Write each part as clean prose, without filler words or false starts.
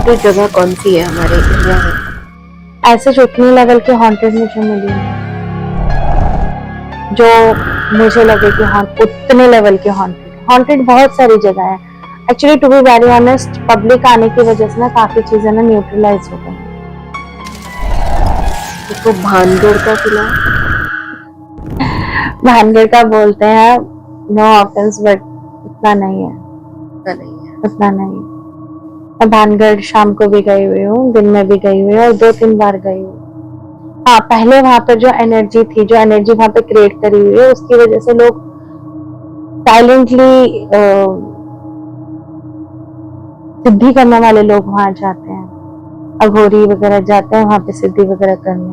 Haunted जगह कौन सी है हमारे इंडिया में? ऐसे जो उतने लेवल के हॉन्टेड मुझे मिली हैं, जो मुझे लगे कि हाँ उतने लेवल के हॉन्टेड बहुत सारी जगह है। Actually to be very honest, public आने की वजह से ना काफी चीजें ना न्यूट्रलाइज हो गई। तो भानगढ़ का किला, भानगढ़ का बोलते हैं, नो ऑफेंस बट उतना नहीं है, उतना नहीं। मैं भानगढ़ शाम को भी गई हुई हूँ, दिन में भी गई हुई हूँ और 2-3 बार गई हूँ। हाँ, पहले वहां पर जो एनर्जी थी, जो एनर्जी वहां पे क्रिएट करी हुई है, उसकी वजह से लोग साइलेंटली सिद्धि करने वाले लोग वहां जाते हैं, अघोरी वगैरह जाते हैं वहां पे सिद्धि वगैरह करने,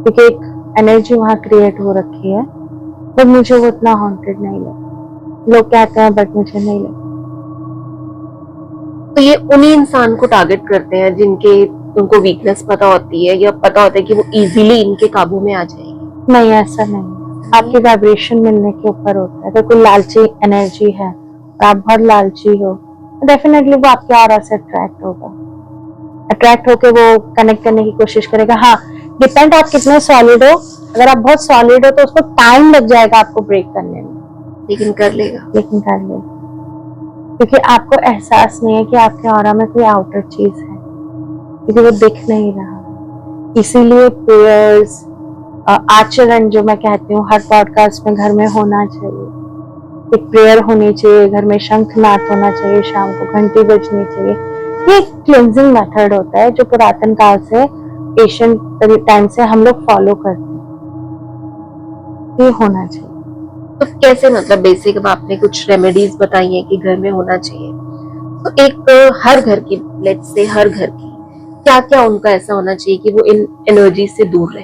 क्योंकि एक एनर्जी वहां क्रिएट हो रखी है। बट मुझे वो उतना हॉन्टेड नहीं लगा, लोग कहते हैं बट मुझे नहीं लगा। तो ये उन्हीं इंसान को टारगेट करते हैं जिनके उनको वीकनेस पता होती है या पता होता है कि वो इजीली इनके काबू में आ जाएगी? नहीं, ऐसा नहीं, आपकी वाइब्रेशन मिलने के ऊपर होता है। अगर कोई लालची एनर्जी है और आप बहुत लालची हो, तो डेफिनेटली वो आपके ऑरा से अट्रैक्ट होगा, अट्रैक्ट होके वो कनेक्ट करने की कोशिश करेगा। हाँ, डिपेंड आप कितने सॉलिड हो। अगर आप बहुत सॉलिड हो तो उसको टाइम लग जाएगा आपको ब्रेक करने में, लेकिन कर लेगा। क्योंकि आपको एहसास नहीं है कि आपके ऑरा में कोई आउटर चीज है, क्योंकि वो दिख नहीं रहा। इसीलिए प्रेयर्स, आचरण जो मैं कहती हूँ हर पॉडकास्ट में घर में होना चाहिए। एक प्रेयर होनी चाहिए घर में, शंखनाद होना चाहिए, शाम को घंटी बजनी चाहिए। ये एक क्लेंजिंग मेथड होता है जो पुरातन काल से, एशियन टाइम से हम लोग फॉलो करते हैं। ये होना चाहिए। तो कैसे, मतलब बेसिक अब आपने कुछ रेमेडीज बताई हैं कि घर में होना चाहिए, तो एक हर घर की, लेट्स से हर घर की क्या क्या उनका ऐसा होना चाहिए कि वो इन एनर्जी से दूर रहे?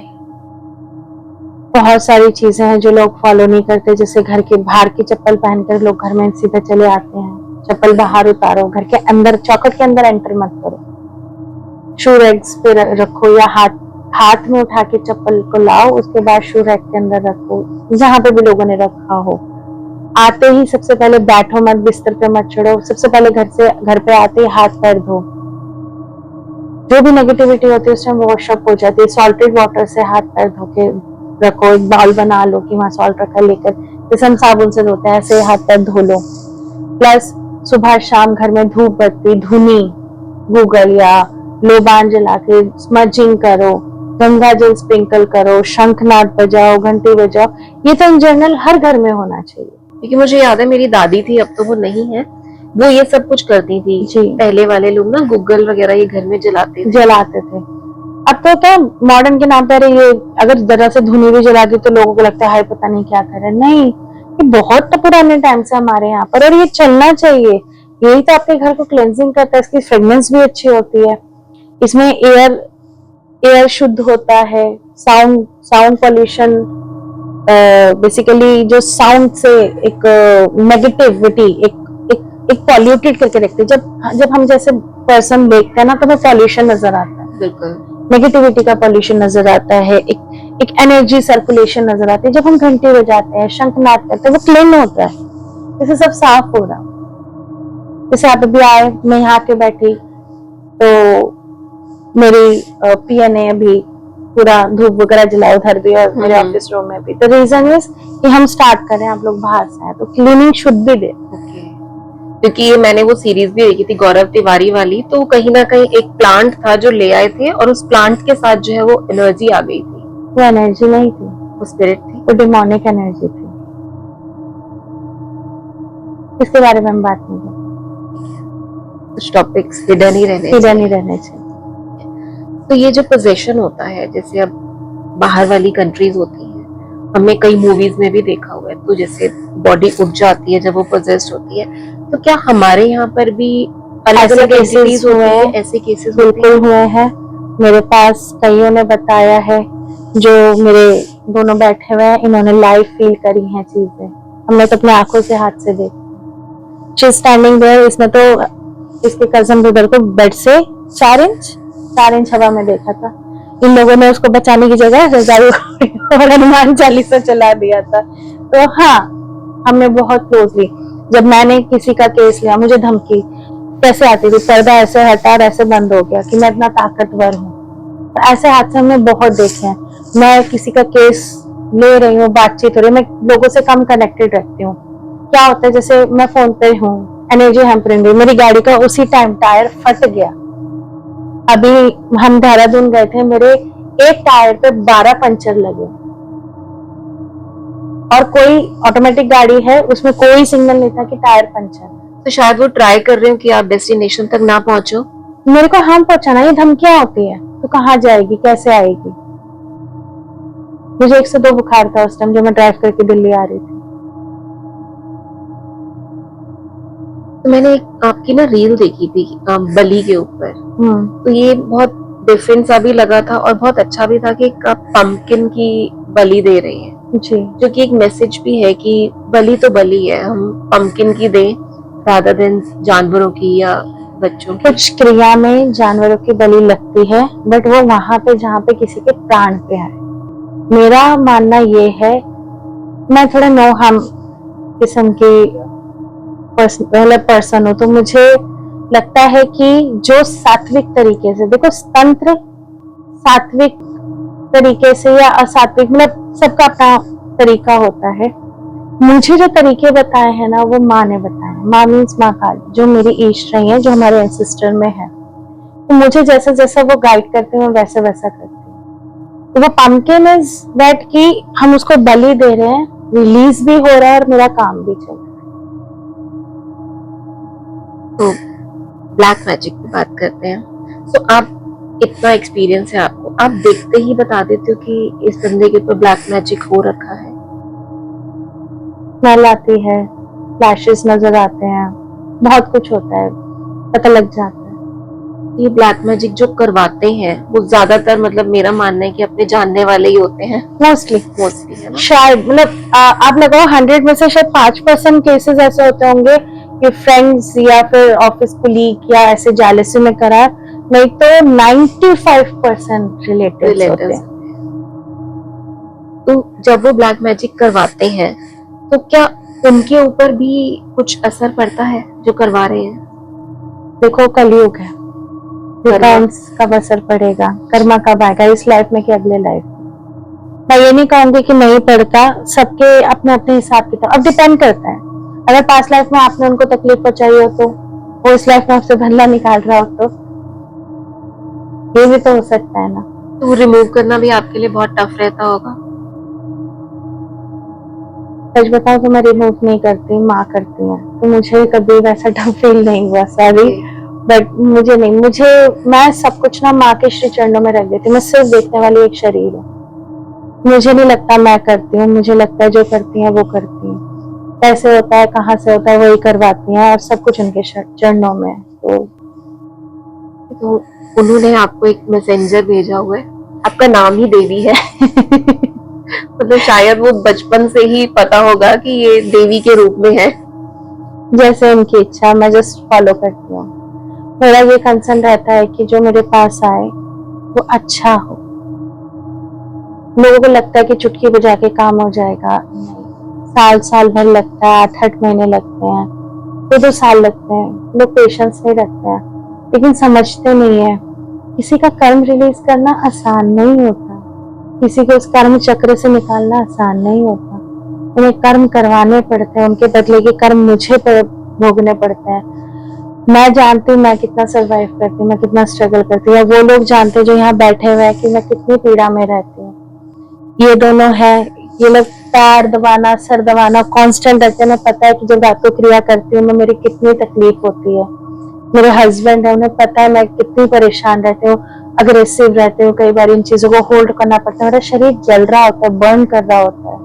बहुत सारी चीजें हैं जो लोग फॉलो नहीं करते, जैसे घर के बाहर की चप्पल पहनकर लोग घर में सीधे चले आते हैं। चप्पल बाहर उतारो, घर के अंदर चौखट के अंदर एंटर मत करो। शू रैक्स पे रखो या हाथ में उठा के चप्पल को लाओ, उसके बाद शू रैक के अंदर रखो, जहां पे भी लोगों ने रखा हो। आते ही सबसे पहले बैठो मत, बिस्तर पे मत चढ़ो, सबसे पहले घर पे आते ही हाथ पैर धो। जो भी नेगेटिविटी होती है उस टाइम वॉशअप हो जाती है। सॉल्टेड वाटर से हाथ पैर धो के रखो, एक बाउल बना लो कि वहां सॉल्ट रखा, लेकर जैसे हम साबुन से धोते हैं ऐसे हाथ पैर धो लो। प्लस सुबह शाम घर में धूप बत्ती, धुनी, गूगल या लोबान जला के स्मजिंग करो, गंगा जल स्प्रिंकल करो, शंखनाद बजाओ, घंटी बजाओ। ये तो इन जनरल हर घर में होना चाहिए। क्योंकि मुझे याद है मेरी दादी थी, अब तो वो नहीं है, वो ये सब कुछ करती थी जी। पहले वाले लोग ना गूगल वगैरह ये घर में जलाते थे। अब तो क्या मॉडर्न के नाम पर ये अगर जरा से धुनी भी जला दी तो लोगों को लगता है पता नहीं क्या कर रहे हैं। नहीं, ये बहुत पुराने टाइम से हमारे यहाँ पर, और ये चलना चाहिए। यही तो आपके घर को क्लेंजिंग करता है। इसकी फ्रेग्रेंस भी अच्छी होती है, इसमें एयर शुद्ध होता है, साउंड पॉल्यूशन, बेसिकली जो साउंड से एक नेगेटिविटी, एक पॉल्यूटेड करके रखते हैं। जब हम जैसे पर्सन देखते हैं ना तो हमें पॉल्यूशन नजर आता है, बिल्कुल नेगेटिविटी का पॉल्यूशन नजर आता है, एक एनर्जी सर्कुलेशन नजर आती है। जब हम घंटी बजाते हैं, शंखनाद करते हैं, वो क्लीन होता है, जैसे सब साफ हो रहा। जैसे आप अभी आए, मैं यहाँ के बैठी तो मेरी पिया ने अभी पूरा धूप वगैरह जलाओ उधर भी और मेरे ऑफिस रूम में भी। तो रीजन इज कि हम स्टार्ट कर रहे हैं, आप लोग बाहर से आए, तो क्लीनिंग शुड भी दे। क्योंकि ये मैंने वो सीरीज भी देखी थी गौरव तिवारी वाली, तो कहीं ना कहीं एक प्लांट था जो ले आए थे और उस प्लांट के साथ जो है वो एनर्जी आ गई थी। वो एनर्जी नहीं थी, वो स्पिरिट थी, वो डिमोनिक एनर्जी थी। इसके बारे में हम बात नहीं करें, कुछ टॉपिक्स हिडन ही रहने चाहिए। तो ये जो पोजेशन होता है, जैसे अब बाहर वाली कंट्रीज होती है, हमने कई मूवीज में भी देखा हुआ है, तो जैसे बॉडी उठ जाती है जब वो पोजेस्ड होती है, तो क्या हमारे यहाँ पर भी अलग अलग केसेस हुए हैं? ऐसे केसेस बिल्कुल हुए हैं, मेरे पास कईयों ने बताया है। जो मेरे दोनों बैठे हुए हैं, इन्होंने लाइव फील करी हैं चीजें, हमने तो अपने आंखों से हाथ से देखा। शी स्टैंडिंग देयर, इसमें तो इसके कजन ब्रदर को बेड से 4 इंच हवा में देखा था। इन लोगों ने उसको बचाने की जगह रजाई और हनुमान चालीसा चला दिया था। तो हाँ, हमने बहुत क्लोजली, जब मैंने किसी का केस लिया, मुझे धमकी, कैसे आती थी, पर्दा ऐसे हटा और ऐसे बंद हो गया कि मैं इतना ताकतवर हूँ। तो ऐसे हादसे हमने बहुत देखे हैं। मैं किसी का केस ले रही हूँ, बातचीत हो रही है, मैं लोगों से कम कनेक्टेड रखती हूँ। क्या होता है, जैसे मैं फोन पे हूँ, एनर्जी हैम्परिंग हुई, मेरी गाड़ी का उसी टाइम टायर फट गया। अभी हम देहरादून गए थे, मेरे एक टायर पे 12 पंचर लगे, और कोई ऑटोमेटिक गाड़ी है, उसमें कोई सिग्नल नहीं था कि टायर पंचर। तो शायद वो ट्राई कर रहे हो कि आप डेस्टिनेशन तक ना पहुंचो। मेरे को हम पहुंचाना, ये धमकियां होती है, तो कहाँ जाएगी, कैसे आएगी। मुझे 102 बुखार था उस टाइम, जब मैं ड्राइव करके दिल्ली आ रही थी। तो मैंने एक आपकी ना रील देखी थी बलि के ऊपर। तो ये बहुत डिफरेंट सा भी लगा था और बहुत अच्छा भी था कि आप पंपकिन की बलि दे रही हैं जी, जो कि एक मैसेज भी है कि बलि तो बलि है, हम पंपकिन की दें रादर देन जानवरों की या बच्चों की। कुछ क्रिया में जानवरों की बलि लगती है, बट वो वहां पे जहाँ पे किसी के प्राण पे है। मेरा मानना ये है, मैं थोड़ा नो हार्म किस्म की पर्सन हूँ, तो मुझे लगता है कि जो सात्विक तरीके से, देखो तंत्र सात्विक तरीके से या असात्विक, मतलब सबका अपना तरीका होता है। मुझे जो तरीके बताए हैं ना, वो माँ ने बताए। माँ मीन्स माँ काली, जो मेरी ईश रही है, जो हमारे एंसेस्टर में है। तो मुझे जैसा जैसा वो गाइड करते हैं, वैसा वैसा करते हैं। तो वो पंपकिन इज दैट कि हम उसको बलि दे रहे हैं, रिलीज भी हो रहा है और मेरा काम भी चल रहा है। तो ब्लैक मैजिक की बात करते हैं। तो आप, इतना एक्सपीरियंस है आपको, आप देखते ही बता देते हो कि इस बंदे के ऊपर ब्लैक मैजिक हो रखा है। स्मेल आती है, फ्लैशेस नजर आते हैं, बहुत कुछ होता है, पता लग जाता है। ये ब्लैक मैजिक जो करवाते हैं वो ज्यादातर, मतलब मेरा मानना है कि अपने जानने वाले ही होते हैं मोस्टली है ना। शायद, मतलब आप लगाओ 100 में से शायद 5% केसेस ऐसे होते होंगे कि फ्रेंड्स या फिर ऑफिस कोलीग या ऐसे जेलसी में करा, नहीं तो 95% रिलेटिव्स होते हैं। तो जब वो ब्लैक मैजिक करवाते हैं तो क्या उनके ऊपर भी कुछ असर पड़ता है जो करवा रहे हैं? देखो कलयुग है, डिपेंड्स कब असर पड़ेगा, कर्मा कब आएगा, इस लाइफ में कि अगले लाइफ में। मैं ये नहीं कहूंगी कि नहीं पड़ता, सबके अपने अपने हिसाब किताब, अब डिपेंड करता है। अगर पास्ट लाइफ में आपने उनको तकलीफ पहुंचाई हो तो वो इस लाइफ में आपसे बदला निकाल रहा हो, तो ये भी तो हो सकता है ना। तो रिमूव करना भी आपके लिए बहुत टफ रहता होगा। सच बताओ तो मैं रिमूव नहीं करती, माँ करती है, तो मुझे कभी वैसा टफ फील नहीं हुआ, सॉरी, बट मुझे नहीं, मैं सब कुछ ना माँ के श्री चरणों में रख देती हूँ। मैं सिर्फ देखने वाली एक शरीर हूँ, मुझे नहीं लगता मैं करती हूँ, मुझे लगता है जो करती है वो करती है। कैसे होता है, कहाँ से होता है, वही करवाती हैं, और सब कुछ उनके चरणों में है। तो उन्होंने आपको एक मैसेंजर भेजा हुआ है, आपका नाम ही देवी है मतलब शायद वो बचपन से ही पता होगा कि ये देवी के रूप में है। जैसे उनकी इच्छा, मैं जस्ट फॉलो करती हूँ। मेरा ये कंसर्न रहता है कि जो मेरे पास आए वो अच्छा हो। लोगों को लगता है कि चुटकी बजा के काम हो जाएगा, साल साल भर लगता है, 8-8 महीने लगते हैं, 2-2 साल लगते हैं, लोग पेशेंस नहीं रखते हैं, लेकिन समझते नहीं है किसी का कर्म रिलीज करना आसान नहीं होता, किसी को उस कर्म चक्र से निकालना आसान नहीं होता। उन्हें कर्म करवाने पड़ते हैं, उनके बदले के कर्म मुझे भोगने पड़ते हैं। मैं जानती हूँ मैं कितना सरवाइव करती हूँ, मैं कितना स्ट्रगल करती हूँ, या वो लोग जानते हैं जो यहाँ बैठे हुए हैं कि मैं कितनी पीड़ा में रहती हूँ। ये दोनों है, ये लोग पैर दबाना, सर दबाना कांस्टेंट रहते हैं। मैं पता है कि जब रात को क्रिया करती हूँ मैं, मेरी कितनी तकलीफ होती है। मेरे हस्बैंड है, उन्हें पता है मैं कितनी परेशान रहती हूँ, अग्रेसिव रहती हूँ, कई बार इन चीजों को होल्ड करना पड़ता है, मेरा शरीर जल रहा होता है, बर्न कर रहा होता है।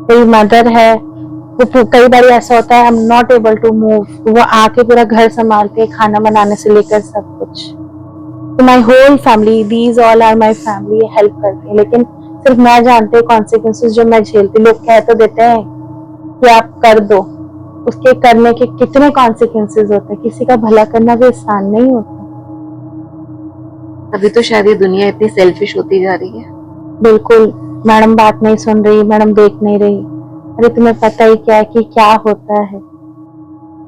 कोई मदर है, वो कई बार ऐसा होता है I am not able to move, वो आके पूरा घर संभालती है, खाना बनाने से लेकर सब कुछ। तो my whole family, these all are my family, help करती है, लेकिन सिर्फ मैं जानती हूँ कॉन्सिक्वेंसेस जो मैं झेलती। लोग कह तो देते हैं कि आप कर दो, उसके करने के कितने कॉन्सिक्वेंसेस होते हैं। किसी का भला करना भी आसान नहीं होता। अभी तो शायद ये दुनिया इतनी सेल्फिश होती जा रही है। बिल्कुल, मैडम बात नहीं सुन रही, मैडम देख नहीं रही। अरे तुम्हें पता ही क्या है कि क्या होता है,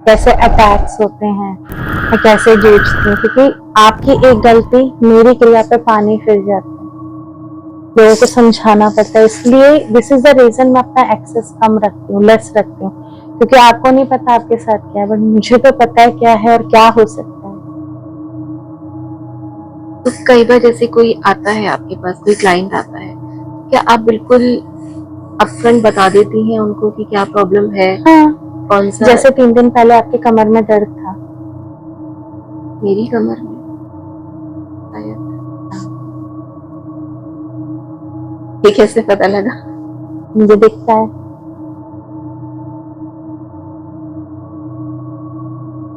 कैसे अटैक्स होते हैं या कैसे जूझते हैं, क्योंकि आपकी एक गलती मेरी क्रिया पे पानी फिर जाता है। लोगों को समझाना पड़ता है, इसलिए दिस इज द रीजन मैं अपना एक्सेस कम रखती हूँ, लेस रखती हूँ, क्योंकि आपको नहीं पता आपके साथ क्या है, बट मुझे तो पता है क्या है और क्या हो सकता है। तो कई बार जैसे कोई आता है आपके पास, कोई क्लाइंट आता है, क्या आप बिल्कुल अपफ्रंट बता देती हैं उनको कि क्या प्रॉब्लम है? हाँ, कौन सा? जैसे 3 दिन पहले आपके कमर में दर्द था। मेरी कमर में शायद। ये कैसे पता लगा? मुझे दिखता है।